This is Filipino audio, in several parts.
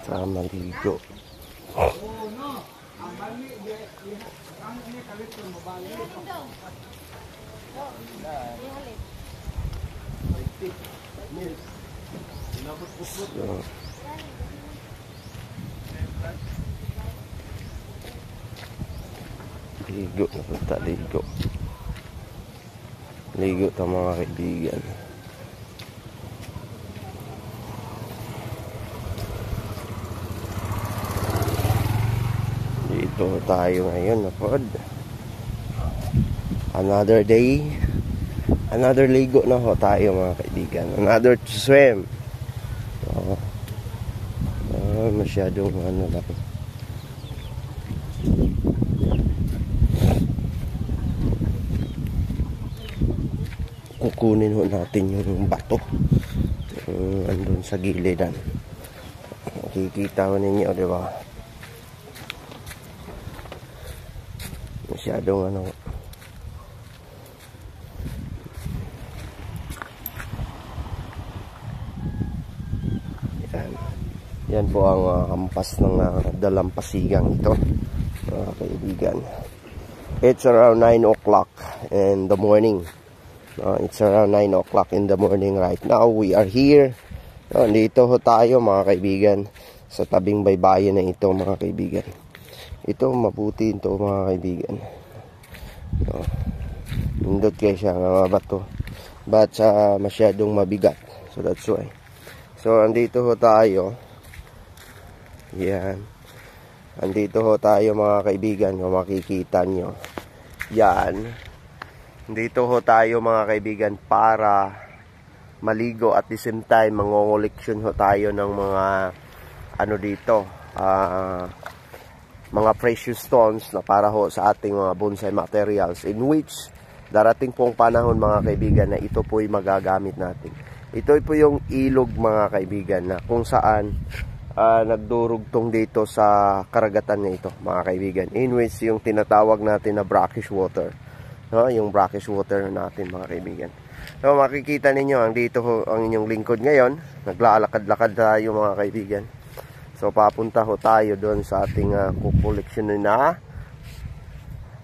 Sa maligo. So, ligo na punta, ligo. Ligo ta mga kaibigan. Dito tayo ngayon na pod. Another day. Another ligo na ho tayo mga kaibigan. Another to swim. So, masyadong ano lang. Kukunin ho natin yung bato andun sa gilidan. Makikita ho ninyo, di ba? Masyadong ano. Yan po ang hampas ng dalampasigang ito mga kaibigan. It's around 9 o'clock in the morning. It's around 9 o'clock in the morning right now. We are here. Dito ho tayo mga kaibigan sa tabing baybayin na ito mga kaibigan. Ito mabuti ito mga kaibigan. Nindot kayo siya mga bato. But masyadong mabigat. So that's why. So andito ho tayo. Yan. Andito ho tayo mga kaibigan. Kung makikita nyo. Yan. Dito ho tayo mga kaibigan para maligo at the same time mangongoleksyon ho tayo ng mga ano dito. Mga precious stones na para ho sa ating mga bonsai materials in which darating pong panahon mga kaibigan na ito po'y magagamit natin. Ito po yung ilog mga kaibigan na kung saan nagdurugtong dito sa karagatan na ito mga kaibigan, in which yung tinatawag natin na brackish water, yung brackish water natin mga kaibigan. So makikita ninyo ang dito ho, ang inyong lingkod ngayon, naglalakad-lakad tayo mga kaibigan. So papunta ho tayo doon sa ating kukoleksyonin na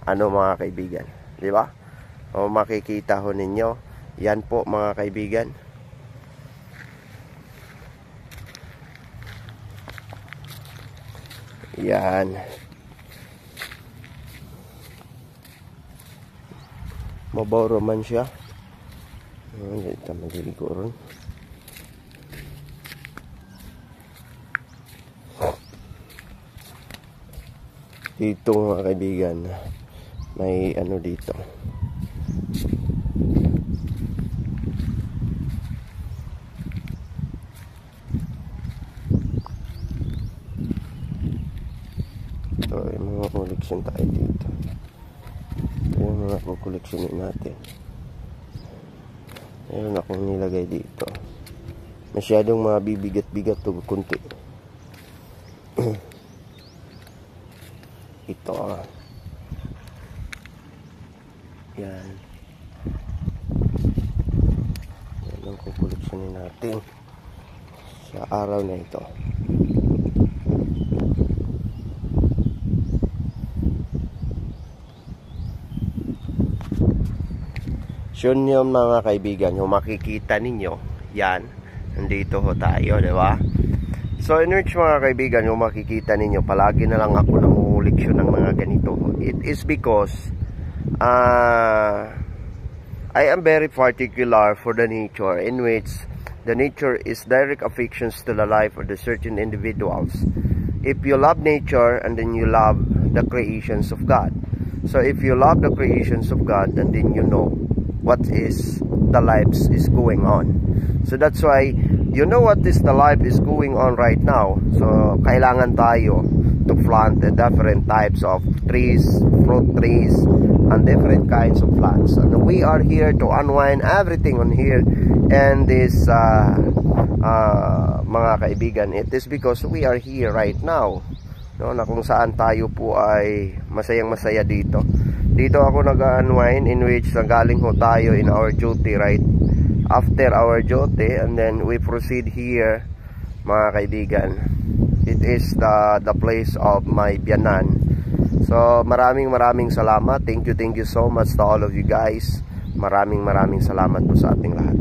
ano mga kaibigan, di ba? O makikita ho ninyo yan po mga kaibigan. Yan. Maboro man siya. Hindi ito magiligo ron. Dito mga kaibigan, may ano dito. Mga koleksyon tayo dito. Ito yung mga koleksyonin natin. Meron akong nilagay dito. Masyadong mga bibigat-bigat to kunti. Ito yan. Yan ang koleksyonin natin sa araw na ito. Yun yung mga kaibigan, yung makikita ninyo, yan, nandito ho tayo, di ba? So in which mga kaibigan, yung makikita ninyo, palagi na lang ako nangunguleksyon ng mga ganito. It is because I am very particular for the nature, in which the nature is direct affections to the life of the certain individuals. If you love nature, and then you love the creations of God. So if you love the creations of God, and then you know what is the lives is going on. So that's why you know what is the life is going on right now. So kailangan tayo to plant the different types of trees, fruit trees, and different kinds of plants. And we are here to unwind everything on here. And this mga kaibigan, it is because we are here right now, no, na kung saan tayo po ay masayang masaya dito. Dito ako nag-unwind, in which nagaling ho tayo in our duty right after our duty, and then we proceed here mga kaibigan. It is the place of my biyanan. So maraming salamat. Thank you so much to all of you guys. Maraming salamat po sa ating lahat.